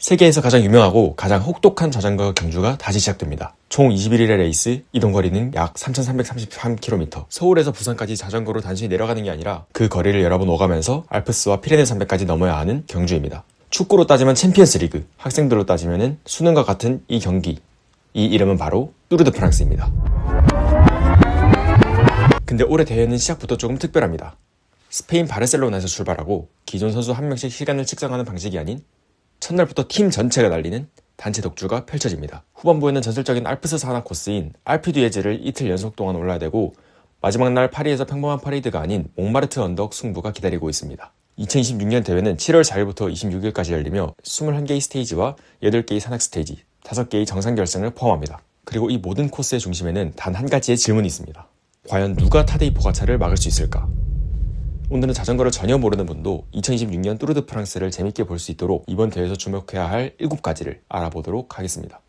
세계에서 가장 유명하고 가장 혹독한 자전거 경주가 다시 시작됩니다. 총 21일의 레이스, 이동 거리는 약 3,333km. 서울에서 부산까지 자전거로 단순히 내려가는 게 아니라 그 거리를 여러 번 오가면서 알프스와 피레네 산맥까지 넘어야 하는 경주입니다. 축구로 따지면 챔피언스 리그, 학생들로 따지면 수능과 같은 이 경기. 이 이름은 바로 뚜르 드 프랑스입니다. 근데 올해 대회는 시작부터 조금 특별합니다. 스페인 바르셀로나에서 출발하고 기존 선수 한 명씩 시간을 측정하는 방식이 아닌 첫날부터 팀 전체가 달리는 단체 독주가 펼쳐집니다. 후반부에는 전설적인 알프스 산악 코스인 알프 디에즈를 이틀 연속 동안 올라야 되고 마지막 날 파리에서 평범한 퍼레이드가 아닌 몽마르트 언덕 승부가 기다리고 있습니다. 2026년 대회는 7월 4일부터 26일까지 열리며 21개의 스테이지와 8개의 산악 스테이지, 5개의 정상 결승을 포함합니다. 그리고 이 모든 코스의 중심에는 단 한 가지의 질문이 있습니다. 과연 누가 타데이 포가차를 막을 수 있을까? 오늘은 자전거를 전혀 모르는 분도 2026년 뚜르 드 프랑스를 재밌게 볼 수 있도록 이번 대회에서 주목해야 할 7가지를 알아보도록 하겠습니다.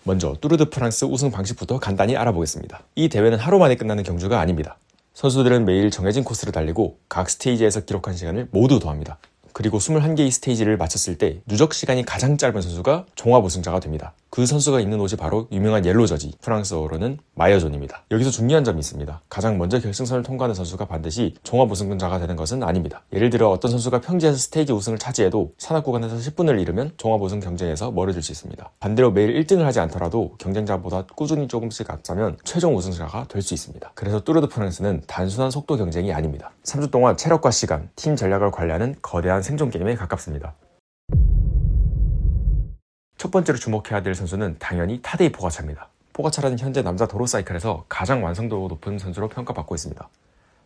먼저 뚜르 드 프랑스 우승 방식부터 간단히 알아보겠습니다. 이 대회는 하루 만에 끝나는 경주가 아닙니다. 선수들은 매일 정해진 코스를 달리고 각 스테이지에서 기록한 시간을 모두 더합니다. 그리고 21개의 스테이지를 마쳤을 때 누적 시간이 가장 짧은 선수가 종합 우승자가 됩니다. 그 선수가 입는 옷이 바로 유명한 옐로 저지, 프랑스어로는 마이어존입니다. 여기서 중요한 점이 있습니다. 가장 먼저 결승선을 통과하는 선수가 반드시 종합 우승자가 되는 것은 아닙니다. 예를 들어 어떤 선수가 평지에서 스테이지 우승을 차지해도 산악 구간에서 10분을 잃으면 종합 우승 경쟁에서 멀어질 수 있습니다. 반대로 매일 1등을 하지 않더라도 경쟁자보다 꾸준히 조금씩 앞서면 최종 우승자가 될 수 있습니다. 그래서 뚜르 드 프랑스는 단순한 속도 경쟁이 아닙니다. 3주 동안 체력과 시간, 팀 전략을 관리하는 거대한 생존 게임에 가깝습니다. 첫 번째로 주목해야 될 선수는 당연히 타데이 포가차입니다. 포가차라는 현재 남자 도로사이클에서 가장 완성도가 높은 선수로 평가받고 있습니다.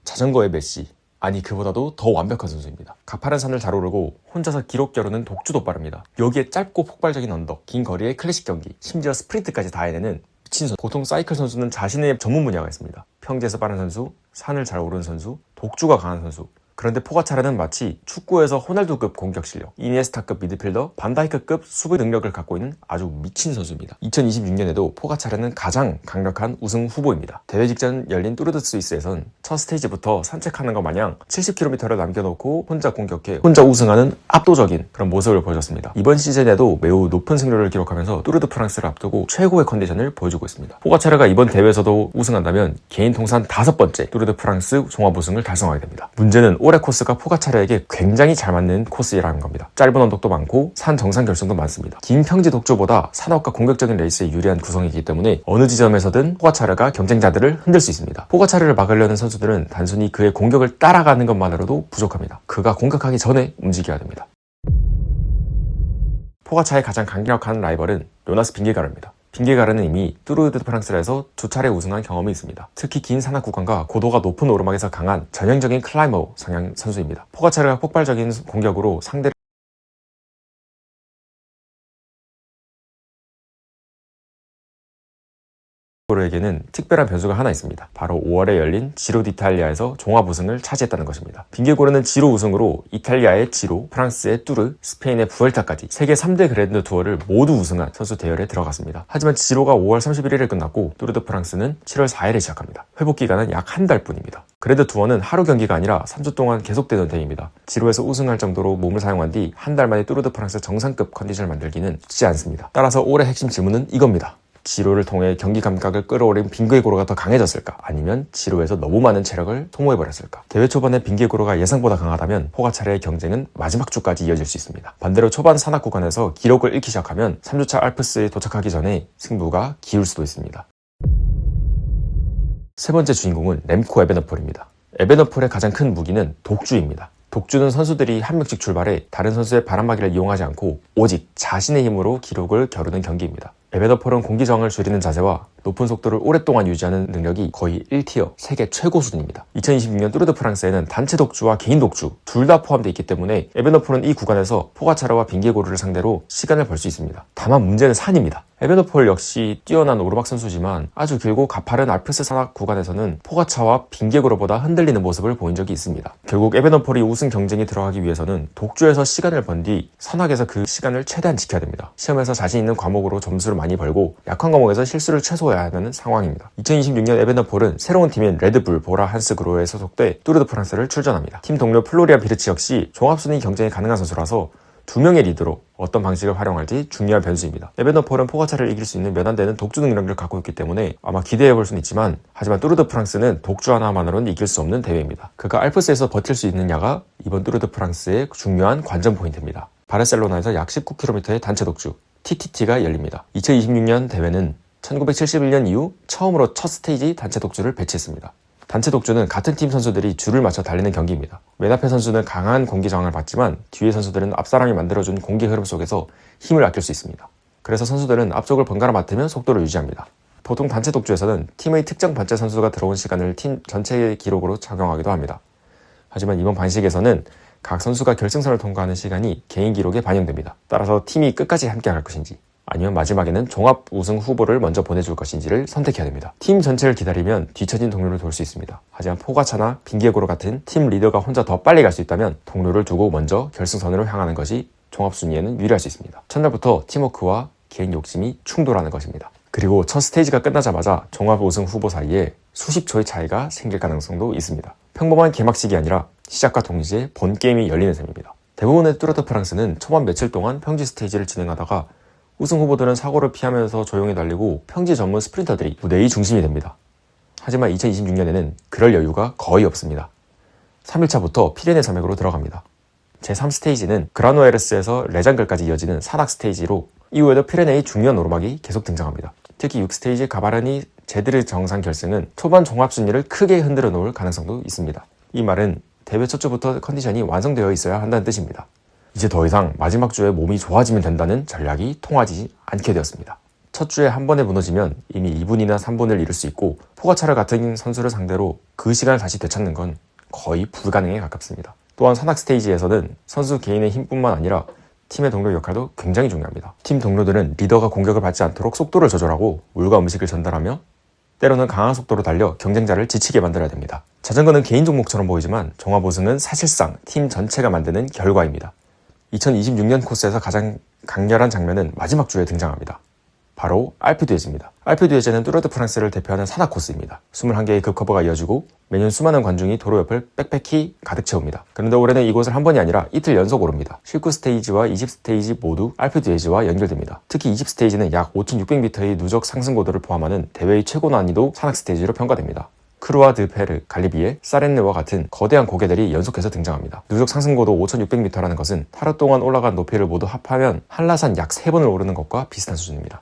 자전거의 메시, 아니 그보다도 더 완벽한 선수입니다. 가파른 산을 잘 오르고 혼자서 기록 겨루는 독주도 빠릅니다. 여기에 짧고 폭발적인 언덕, 긴 거리의 클래식 경기, 심지어 스프린트까지 다 해내는 미친 선수. 보통 사이클 선수는 자신의 전문 분야가 있습니다. 평지에서 빠른 선수, 산을 잘 오르는 선수, 독주가 강한 선수. 그런데 포가차르는 마치 축구에서 호날두급 공격 실력, 이니에스타급 미드필더, 반다이크급 수비 능력을 갖고 있는 아주 미친 선수입니다. 2026년에도 포가차르는 가장 강력한 우승 후보입니다. 대회 직전 열린 뚜르 드 스위스에선 첫 스테이지부터 산책하는 것 마냥 70km를 남겨놓고 혼자 공격해 혼자 우승하는 압도적인 그런 모습을 보여줬습니다. 이번 시즌에도 매우 높은 승률을 기록하면서 뚜르 드 프랑스를 앞두고 최고의 컨디션을 보여주고 있습니다. 포가차르가 이번 대회에서도 우승한다면 개인 통산 5번째 뚜르 드 프랑스 종합 우승을 달성하게 됩니다. 문제는 올해 코스가 포가차르에게 굉장히 잘 맞는 코스라는 겁니다. 짧은 언덕도 많고 산 정상 결승도 많습니다. 긴 평지 독주보다 산악과 공격적인 레이스에 유리한 구성이기 때문에 어느 지점에서든 포가차르가 경쟁자들을 흔들 수 있습니다. 포가차르를 막으려는 선수들은 단순히 그의 공격을 따라가는 것만으로도 부족합니다. 그가 공격하기 전에 움직여야 됩니다. 포가차르의 가장 강력한 라이벌은 요나스 빙게가르입니다. 빙게가르는 이미 뚜르 드 프랑스에서 2차례 우승한 경험이 있습니다. 특히 긴 산악 구간과 고도가 높은 오르막에서 강한 전형적인 클라이머 성향 선수입니다. 포가차르가 폭발적인 공격으로 상대를 에게는 특별한 변수가 하나 있습니다. 바로 5월에 열린 지로 디탈리아에서 종합 우승을 차지했다는 것입니다. 빙게고르는 지로 우승으로 이탈리아의 지로, 프랑스의 뚜르, 스페인의 부엘타까지 세계 3대 그랜드 투어를 모두 우승한 선수 대열에 들어갔습니다. 하지만 지로가 5월 31일에 끝났고 뚜르 드 프랑스는 7월 4일에 시작합니다. 회복 기간은 약 한 달 뿐입니다. 그랜드 투어는 하루 경기가 아니라 3주 동안 계속되는 대회입니다. 지로에서 우승할 정도로 몸을 사용한 뒤 한 달 만에 뚜르 드 프랑스 정상급 컨디션을 만들기는 쉽지 않습니다. 따라서 올해 핵심 질문은 이겁니다. 지로를 통해 경기 감각을 끌어올린 빙게고르가 더 강해졌을까? 아니면 지로에서 너무 많은 체력을 소모해버렸을까? 대회 초반에 빙게고르가 예상보다 강하다면 포가차르의 경쟁은 마지막 주까지 이어질 수 있습니다. 반대로 초반 산악 구간에서 기록을 잃기 시작하면 3주차 알프스에 도착하기 전에 승부가 기울 수도 있습니다. 세 번째 주인공은 렘코 에베너폴입니다. 에베너폴의 가장 큰 무기는 독주입니다. 독주는 선수들이 한 명씩 출발해 다른 선수의 바람막이를 이용하지 않고 오직 자신의 힘으로 기록을 겨루는 경기입니다. 에베너폴은 공기저항을 줄이는 자세와 높은 속도를 오랫동안 유지하는 능력이 거의 1티어, 세계 최고 수준입니다. 2026년 뚜르 드 프랑스에는 단체 독주와 개인 독주 둘 다 포함되어 있기 때문에 에베너폴은 이 구간에서 포가차르와 빙게고르를 상대로 시간을 벌 수 있습니다. 다만 문제는 산입니다. 에베너폴 역시 뛰어난 오르막 선수지만 아주 길고 가파른 알프스 산악 구간에서는 포가차와 빙게고르보다 흔들리는 모습을 보인 적이 있습니다. 결국 에베너폴이 우승 경쟁에 들어가기 위해서는 독주에서 시간을 번 뒤 산악에서 그 시간을 최대한 지켜야 됩니다. 시험에서 자신 있는 과목으로 점수를 많이 벌고 약한 과목에서 실수를 최소화해야 하는 상황입니다. 2026년 에베너폴은 새로운 팀인 레드불 보라 한스그로에 소속돼 뚜르 드 프랑스를 출전합니다. 팀 동료 플로리안 비르치 역시 종합순위 경쟁이 가능한 선수라서 두 명의 리더로 어떤 방식을 활용할지 중요한 변수입니다. 에베너폴은 포가차를 이길 수 있는 몇 안 되는 독주 능력을 갖고 있기 때문에 아마 기대해볼 수는 있지만, 하지만 뚜르 드 프랑스는 독주 하나만으로는 이길 수 없는 대회입니다. 그가 알프스에서 버틸 수 있느냐가 이번 뚜르 드 프랑스의 중요한 관전 포인트입니다. 바르셀로나에서 약 19km의 단체 독주 TTT가 열립니다. 2026년 대회는 1971년 이후 처음으로 첫 스테이지 단체 독주를 배치했습니다. 단체 독주는 같은 팀 선수들이 줄을 맞춰 달리는 경기입니다. 맨 앞에 선수는 강한 공기 저항을 받지만 뒤에 선수들은 앞사람이 만들어준 공기 흐름 속에서 힘을 아낄 수 있습니다. 그래서 선수들은 앞쪽을 번갈아 맡으며 속도를 유지합니다. 보통 단체 독주에서는 팀의 특정 번째 선수가 들어온 시간을 팀 전체의 기록으로 적용하기도 합니다. 하지만 이번 방식에서는 각 선수가 결승선을 통과하는 시간이 개인 기록에 반영됩니다. 따라서 팀이 끝까지 함께 갈 것인지, 아니면 마지막에는 종합 우승 후보를 먼저 보내줄 것인지를 선택해야 됩니다. 팀 전체를 기다리면 뒤처진 동료를 돌 수 있습니다. 하지만 포가차나 빙게고르 같은 팀 리더가 혼자 더 빨리 갈 수 있다면 동료를 두고 먼저 결승선으로 향하는 것이 종합순위에는 유리할 수 있습니다. 첫날부터 팀워크와 개인 욕심이 충돌하는 것입니다. 그리고 첫 스테이지가 끝나자마자 종합 우승 후보 사이에 수십 초의 차이가 생길 가능성도 있습니다. 평범한 개막식이 아니라 시작과 동시에 본 게임이 열리는 셈입니다. 대부분의 뚜르 드 프랑스는 초반 며칠 동안 평지 스테이지를 진행하다가 우승 후보들은 사고를 피하면서 조용히 달리고 평지 전문 스프린터들이 무대의 중심이 됩니다. 하지만 2026년에는 그럴 여유가 거의 없습니다. 3일차부터 피레네山脈으로 들어갑니다. 제3스테이지는 그라노에르스에서 레장글까지 이어지는 산악 스테이지로 이후에도 피레네의 중요한 오르막이 계속 등장합니다. 특히 6스테이지 가바르니 제드르 정상 결승은 초반 종합 순위를 크게 흔들어 놓을 가능성도 있습니다. 이 말은 대회 첫 주부터 컨디션이 완성되어 있어야 한다는 뜻입니다. 이제 더 이상 마지막 주에 몸이 좋아지면 된다는 전략이 통하지 않게 되었습니다. 첫 주에 한 번에 무너지면 이미 2분이나 3분을 잃을 수 있고, 포가차를 같은 선수를 상대로 그 시간을 다시 되찾는 건 거의 불가능에 가깝습니다. 또한 산악 스테이지에서는 선수 개인의 힘뿐만 아니라 팀의 동료 역할도 굉장히 중요합니다. 팀 동료들은 리더가 공격을 받지 않도록 속도를 조절하고 물과 음식을 전달하며 때로는 강한 속도로 달려 경쟁자를 지치게 만들어야 됩니다. 자전거는 개인 종목처럼 보이지만 종합 우승은 사실상 팀 전체가 만드는 결과입니다. 2026년 코스에서 가장 강렬한 장면은 마지막 주에 등장합니다. 바로 알프듀에즈입니다. 알프듀에즈는 뚜르 드 프랑스를 대표하는 산악 코스입니다. 21개의 급커버가 이어지고 매년 수많은 관중이 도로 옆을 빽빽히 가득 채웁니다. 그런데 올해는 이곳을 한 번이 아니라 이틀 연속 오릅니다. 19스테이지와 20스테이지 모두 알프듀에즈와 연결됩니다. 특히 20스테이지는 약 5,600m의 누적 상승고도를 포함하는 대회의 최고 난이도 산악 스테이지로 평가됩니다. 크루아 드 페르, 갈리비에, 사렌느와 같은 거대한 고개들이 연속해서 등장합니다. 누적 상승고도 5,600m라는 것은 하루 동안 올라간 높이를 모두 합하면 한라산 약 3번을 오르는 것과 비슷한 수준입니다.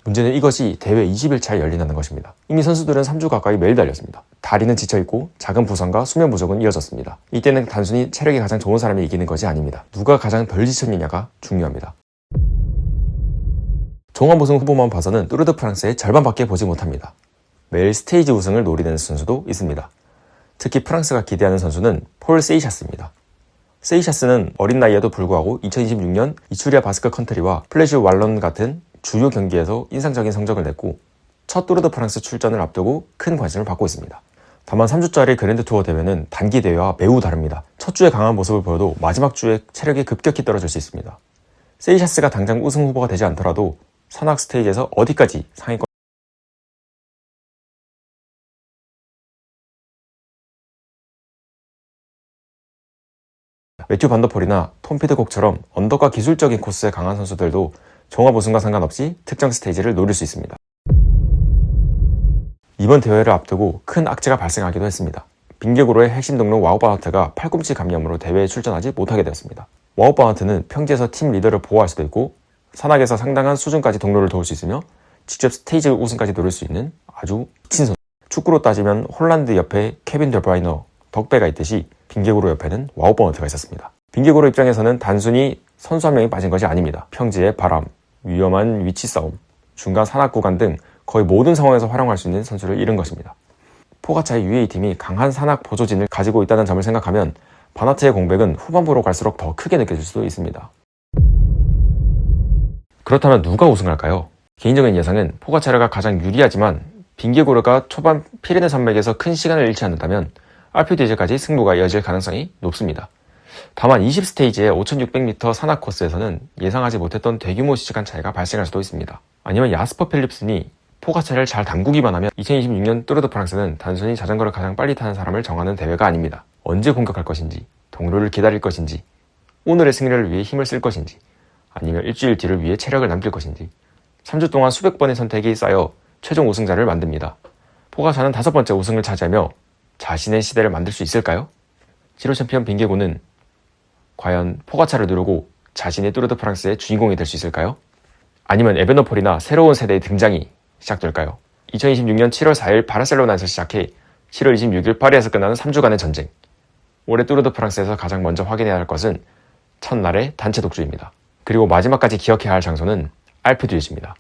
문제는 이것이 대회 20일차에 열린다는 것입니다. 이미 선수들은 3주 가까이 매일 달렸습니다. 다리는 지쳐있고 작은 부상과 수면 부족은 이어졌습니다. 이때는 단순히 체력이 가장 좋은 사람이 이기는 것이 아닙니다. 누가 가장 덜 지쳤느냐가 중요합니다. 종합 우승 후보만 봐서는 뚜르 드 프랑스의 절반밖에 보지 못합니다. 매일 스테이지 우승을 노리는 선수도 있습니다. 특히 프랑스가 기대하는 선수는 폴 세이샤스입니다. 세이샤스는 어린 나이에도 불구하고 2026년 이추리아 바스크 컨트리와 플레슈 왈론 같은 주요 경기에서 인상적인 성적을 냈고 첫 뚜르 드 프랑스 출전을 앞두고 큰 관심을 받고 있습니다. 다만 3주짜리 그랜드 투어 대회는 단기 대회와 매우 다릅니다. 첫 주에 강한 모습을 보여도 마지막 주에 체력이 급격히 떨어질 수 있습니다. 세이샤스가 당장 우승 후보가 되지 않더라도 산악 스테이지에서 어디까지 상위권 매튜 반더폴이나 톰 피드콕처럼 언덕과 기술적인 코스에 강한 선수들도 종합 우승과 상관없이 특정 스테이지를 노릴 수 있습니다. 이번 대회를 앞두고 큰 악재가 발생하기도 했습니다. 빙계고로의 핵심 동료 와우 바나트가 팔꿈치 감염으로 대회에 출전하지 못하게 되었습니다. 와우 바나트는 평지에서 팀 리더를 보호할 수도 있고 산악에서 상당한 수준까지 동료를 도울 수 있으며 직접 스테이지 우승까지 노릴 수 있는 아주 미친 선수. 축구로 따지면 홀란드 옆에 케빈 더브라이너, 덕배가 있듯이 빙계고로 옆에는 와우 바나트가 있었습니다. 빙계고로 입장에서는 단순히 선수 한 명이 빠진 것이 아닙니다. 평지의 바람, 위험한 위치 싸움, 중간 산악 구간 등 거의 모든 상황에서 활용할 수 있는 선수를 잃은 것입니다. 포가차의 UAE 팀이 강한 산악 보조진을 가지고 있다는 점을 생각하면 바나트의 공백은 후반부로 갈수록 더 크게 느껴질 수도 있습니다. 그렇다면 누가 우승할까요? 개인적인 예상은 포가차르가 가장 유리하지만 빙계고르가 초반 피레네 산맥에서 큰 시간을 잃지 않는다면 알프듀에즈까지 승부가 이어질 가능성이 높습니다. 다만 20스테이지의 5,600m 산악 코스에서는 예상하지 못했던 대규모 시간 차이가 발생할 수도 있습니다. 아니면 야스퍼 필립슨이 포가차를 잘 담그기만 하면 2026년 뚜르 드 프랑스는 단순히 자전거를 가장 빨리 타는 사람을 정하는 대회가 아닙니다. 언제 공격할 것인지, 동료를 기다릴 것인지, 오늘의 승리를 위해 힘을 쓸 것인지, 아니면 일주일 뒤를 위해 체력을 남길 것인지 3주 동안 수백 번의 선택이 쌓여 최종 우승자를 만듭니다. 포가차는 5번째 우승을 차지하며 자신의 시대를 만들 수 있을까요? 지로 챔피언 빙게고는 과연 포가차를 누르고 자신의 뚜르드 프랑스의 주인공이 될 수 있을까요? 아니면 에베너폴이나 새로운 세대의 등장이 시작될까요? 2026년 7월 4일 바르셀로나에서 시작해 7월 26일 파리에서 끝나는 3주간의 전쟁. 올해 뚜르드 프랑스에서 가장 먼저 확인해야 할 것은 첫날의 단체 독주입니다. 그리고 마지막까지 기억해야 할 장소는 알프듀에즈입니다.